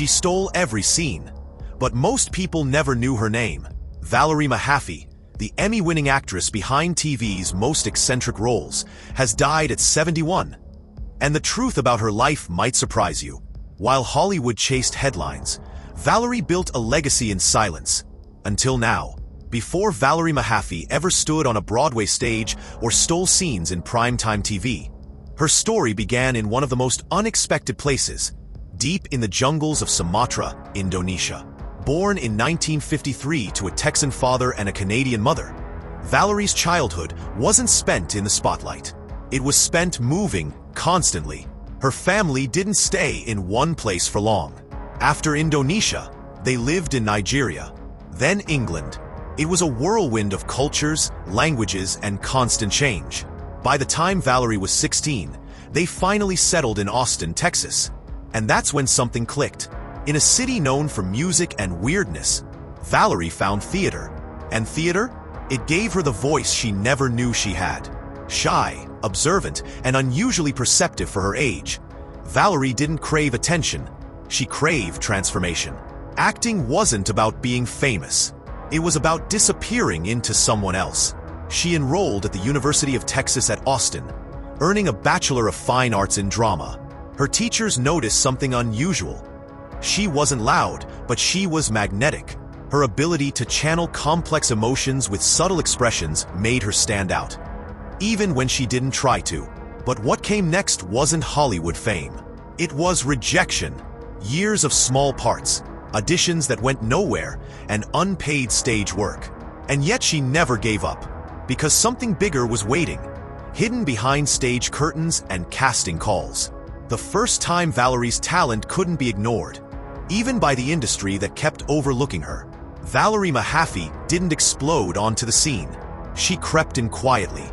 She stole every scene. But most people never knew her name. Valerie Mahaffey, the Emmy-winning actress behind TV's most eccentric roles, has died at 71. And the truth about her life might surprise you. While Hollywood chased headlines, Valerie built a legacy in silence. Until now, before Valerie Mahaffey ever stood on a Broadway stage or stole scenes in primetime TV, her story began in one of the most unexpected places, deep in the jungles of Sumatra, Indonesia. Born in 1953 to a Texan father and a Canadian mother, Valerie's childhood wasn't spent in the spotlight. It was spent moving constantly. Her family didn't stay in one place for long. After Indonesia, they lived in Nigeria, then England. It was a whirlwind of cultures, languages, and constant change. By the time Valerie was 16, they finally settled in Austin, Texas. And that's when something clicked. In a city known for music and weirdness, Valerie found theater. And theater? It gave her the voice she never knew she had. Shy, observant, and unusually perceptive for her age, Valerie didn't crave attention. She craved transformation. Acting wasn't about being famous. It was about disappearing into someone else. She enrolled at the University of Texas at Austin, earning a Bachelor of Fine Arts in Drama. Her teachers noticed something unusual. She wasn't loud, but she was magnetic. Her ability to channel complex emotions with subtle expressions made her stand out, even when she didn't try to. But what came next wasn't Hollywood fame. It was rejection. Years of small parts, auditions that went nowhere, and unpaid stage work. And yet she never gave up, because something bigger was waiting, hidden behind stage curtains and casting calls. The first time Valerie's talent couldn't be ignored, even by the industry that kept overlooking her. Valerie Mahaffey didn't explode onto the scene. She crept in quietly,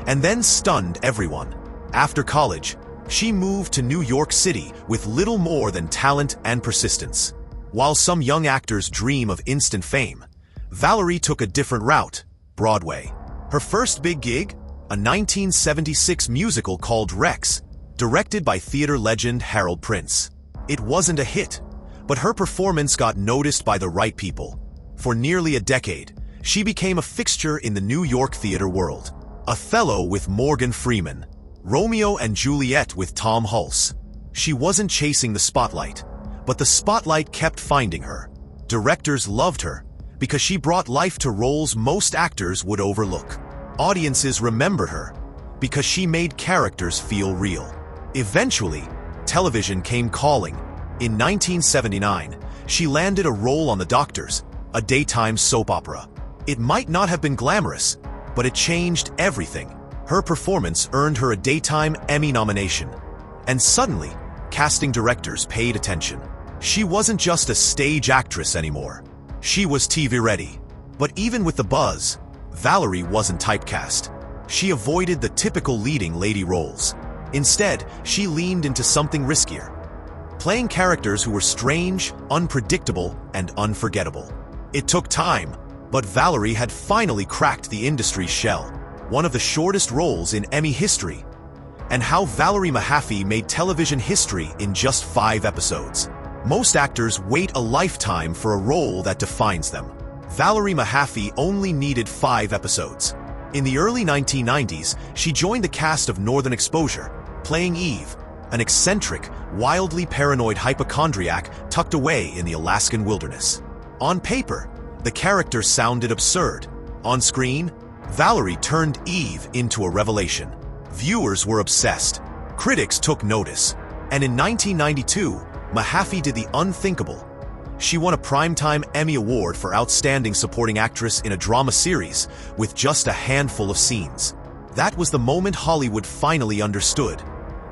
and then stunned everyone. After college, she moved to New York City with little more than talent and persistence. While some young actors dream of instant fame, Valerie took a different route: Broadway. Her first big gig? A 1976 musical called Rex, directed by theater legend Harold Prince. It wasn't a hit, but her performance got noticed by the right people. For nearly a decade, she became a fixture in the New York theater world. Othello with Morgan Freeman, Romeo and Juliet with Tom Hulce. She wasn't chasing the spotlight, but the spotlight kept finding her. Directors loved her because she brought life to roles most actors would overlook. Audiences remembered her because she made characters feel real. Eventually, television came calling. In 1979, she landed a role on The Doctors, a daytime soap opera. It might not have been glamorous, but it changed everything. Her performance earned her a Daytime Emmy nomination. And suddenly, casting directors paid attention. She wasn't just a stage actress anymore. She was TV ready. But even with the buzz, Valerie wasn't typecast. She avoided the typical leading lady roles. Instead, she leaned into something riskier, playing characters who were strange, unpredictable, and unforgettable. It took time, but Valerie had finally cracked the industry's shell. One of the shortest roles in Emmy history. And how Valerie Mahaffey made television history in just 5 episodes. Most actors wait a lifetime for a role that defines them. Valerie Mahaffey only needed 5 episodes. In the early 1990s, she joined the cast of Northern Exposure, playing Eve, an eccentric, wildly paranoid hypochondriac tucked away in the Alaskan wilderness. On paper, the character sounded absurd. On screen, Valerie turned Eve into a revelation. Viewers were obsessed. Critics took notice. And in 1992, Mahaffey did the unthinkable. She won a Primetime Emmy Award for Outstanding Supporting Actress in a Drama Series with just a handful of scenes. That was the moment Hollywood finally understood.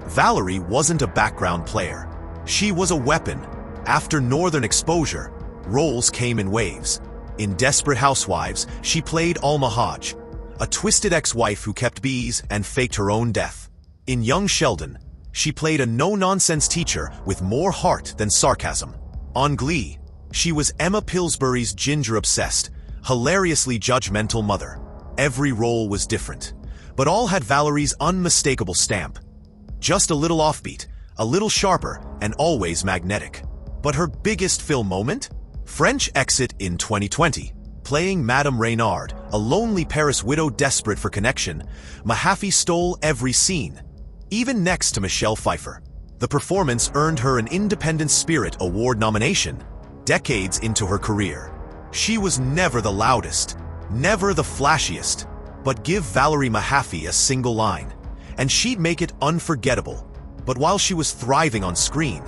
Valerie wasn't a background player. She was a weapon. After Northern Exposure, roles came in waves. In Desperate Housewives, she played Alma Hodge, a twisted ex-wife who kept bees and faked her own death. In Young Sheldon, she played a no-nonsense teacher with more heart than sarcasm. On Glee, she was Emma Pillsbury's ginger-obsessed, hilariously judgmental mother. Every role was different, but all had Valerie's unmistakable stamp. Just a little offbeat, a little sharper, and always magnetic. But her biggest film moment? French Exit in 2020. Playing Madame Reynard, a lonely Paris widow desperate for connection, Mahaffey stole every scene, even next to Michelle Pfeiffer. The performance earned her an Independent Spirit Award nomination, decades into her career. She was never the loudest, never the flashiest, but give Valerie Mahaffey a single line, and she'd make it unforgettable. But while she was thriving on screen,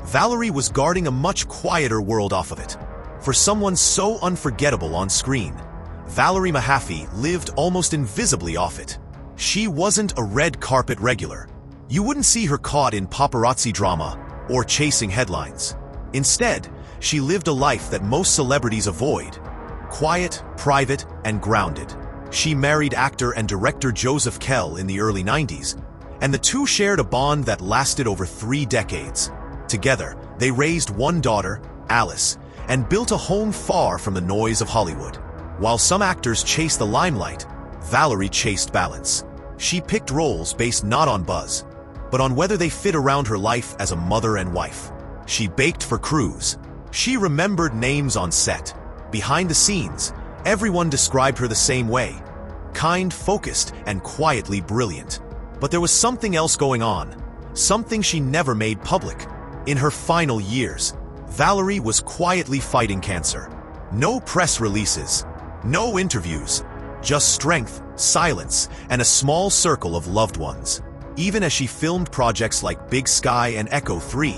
Valerie was guarding a much quieter world off of it. For someone so unforgettable on screen, Valerie Mahaffey lived almost invisibly off it. She wasn't a red carpet regular. You wouldn't see her caught in paparazzi drama or chasing headlines. Instead, she lived a life that most celebrities avoid. Quiet, private, and grounded. She married actor and director Joseph Kell in the early 90s, and the two shared a bond that lasted over 3 decades. Together, they raised one daughter, Alice, and built a home far from the noise of Hollywood. While some actors chased the limelight, Valerie chased balance. She picked roles based not on buzz, but on whether they fit around her life as a mother and wife. She baked for crews. She remembered names on set. Behind the scenes, everyone described her the same way: kind, focused, and quietly brilliant. But there was something else going on, something she never made public. In her final years, Valerie was quietly fighting cancer. No press releases, no interviews, just strength, silence, and a small circle of loved ones. Even as she filmed projects like Big Sky and Echo 3,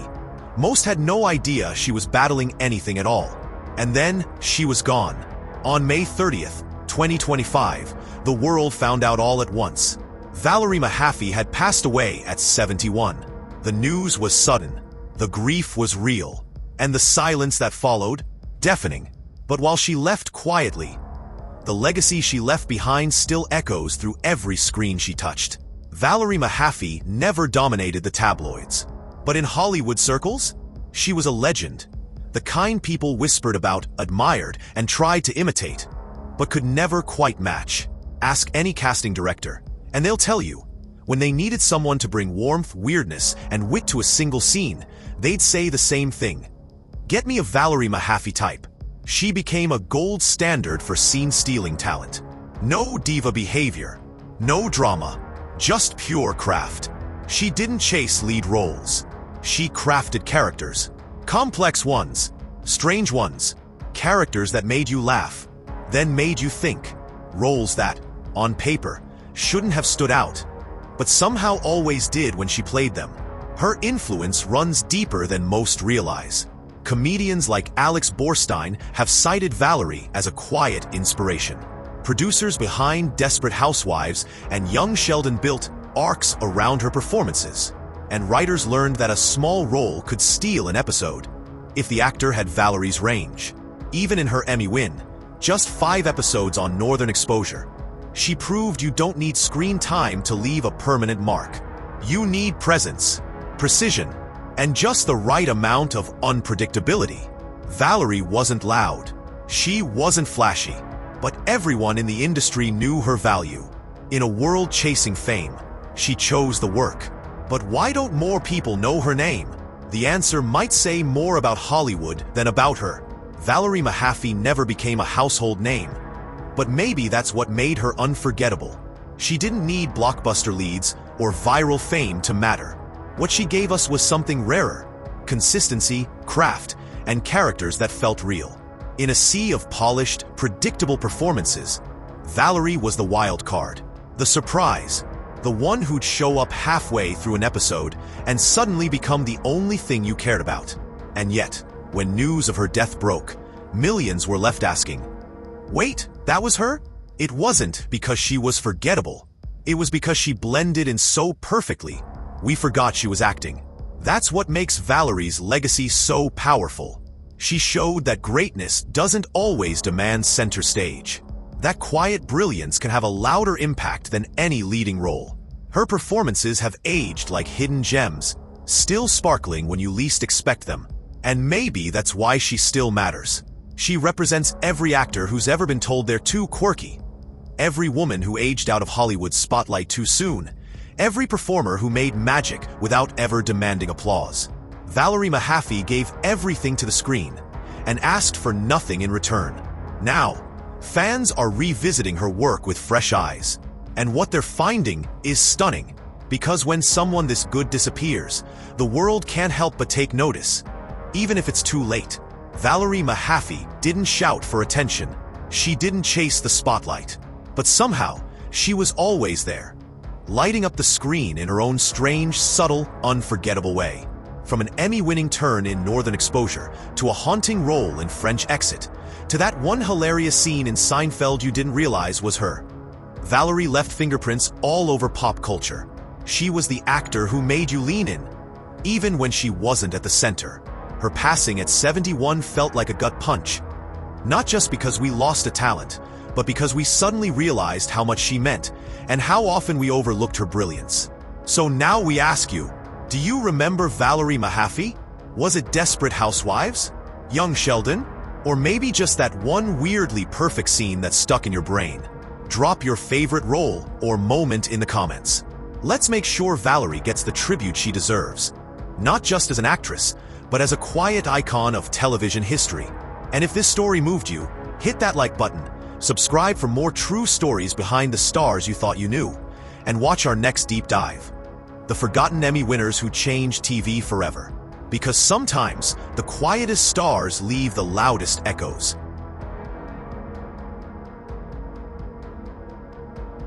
most had no idea she was battling anything at all. And then, she was gone. On May 30th, 2025, the world found out all at once. Valerie Mahaffey had passed away at 71. The news was sudden. The grief was real. And the silence that followed, deafening. But while she left quietly, the legacy she left behind still echoes through every screen she touched. Valerie Mahaffey never dominated the tabloids. But in Hollywood circles, she was a legend. The kind people whispered about, admired, and tried to imitate, but could never quite match. Ask any casting director, and they'll tell you, when they needed someone to bring warmth, weirdness, and wit to a single scene, they'd say the same thing. Get me a Valerie Mahaffey type. She became a gold standard for scene-stealing talent. No diva behavior, no drama, just pure craft. She didn't chase lead roles. She crafted characters. Complex ones, strange ones, characters that made you laugh, then made you think. Roles that, on paper, shouldn't have stood out, but somehow always did when she played them. Her influence runs deeper than most realize. Comedians like Alex Borstein have cited Valerie as a quiet inspiration. Producers behind Desperate Housewives and Young Sheldon built arcs around her performances. And writers learned that a small role could steal an episode if the actor had Valerie's range. Even in her Emmy win, just 5 episodes on Northern Exposure, she proved you don't need screen time to leave a permanent mark. You need presence, precision, and just the right amount of unpredictability. Valerie wasn't loud. She wasn't flashy. But everyone in the industry knew her value. In a world chasing fame, she chose the work. But why don't more people know her name? The answer might say more about Hollywood than about her. Valerie Mahaffey never became a household name. But maybe that's what made her unforgettable. She didn't need blockbuster leads or viral fame to matter. What she gave us was something rarer: consistency, craft, and characters that felt real. In a sea of polished, predictable performances, Valerie was the wild card, the surprise, the one who'd show up halfway through an episode and suddenly become the only thing you cared about. And yet, when news of her death broke, millions were left asking, wait, that was her? It wasn't because she was forgettable. It was because she blended in so perfectly, we forgot she was acting. That's what makes Valerie's legacy so powerful. She showed that greatness doesn't always demand center stage. That quiet brilliance can have a louder impact than any leading role. Her performances have aged like hidden gems, still sparkling when you least expect them. And maybe that's why she still matters. She represents every actor who's ever been told they're too quirky, every woman who aged out of Hollywood's spotlight too soon, every performer who made magic without ever demanding applause. Valerie Mahaffey gave everything to the screen and asked for nothing in return. Now, fans are revisiting her work with fresh eyes, and what they're finding is stunning. Because when someone this good disappears, the world can't help but take notice. Even if it's too late, Valerie Mahaffey didn't shout for attention. She didn't chase the spotlight. But somehow, she was always there, lighting up the screen in her own strange, subtle, unforgettable way. From an Emmy-winning turn in Northern Exposure, to a haunting role in French Exit, to that one hilarious scene in Seinfeld you didn't realize was her. Valerie left fingerprints all over pop culture. She was the actor who made you lean in, even when she wasn't at the center. Her passing at 71 felt like a gut punch. Not just because we lost a talent, but because we suddenly realized how much she meant, and how often we overlooked her brilliance. So now we ask you, do you remember Valerie Mahaffey? Was it Desperate Housewives? Young Sheldon? Or maybe just that one weirdly perfect scene that stuck in your brain? Drop your favorite role or moment in the comments. Let's make sure Valerie gets the tribute she deserves. Not just as an actress, but as a quiet icon of television history. And if this story moved you, hit that like button, subscribe for more true stories behind the stars you thought you knew, and watch our next deep dive. The forgotten Emmy winners who changed TV forever. Because sometimes, the quietest stars leave the loudest echoes.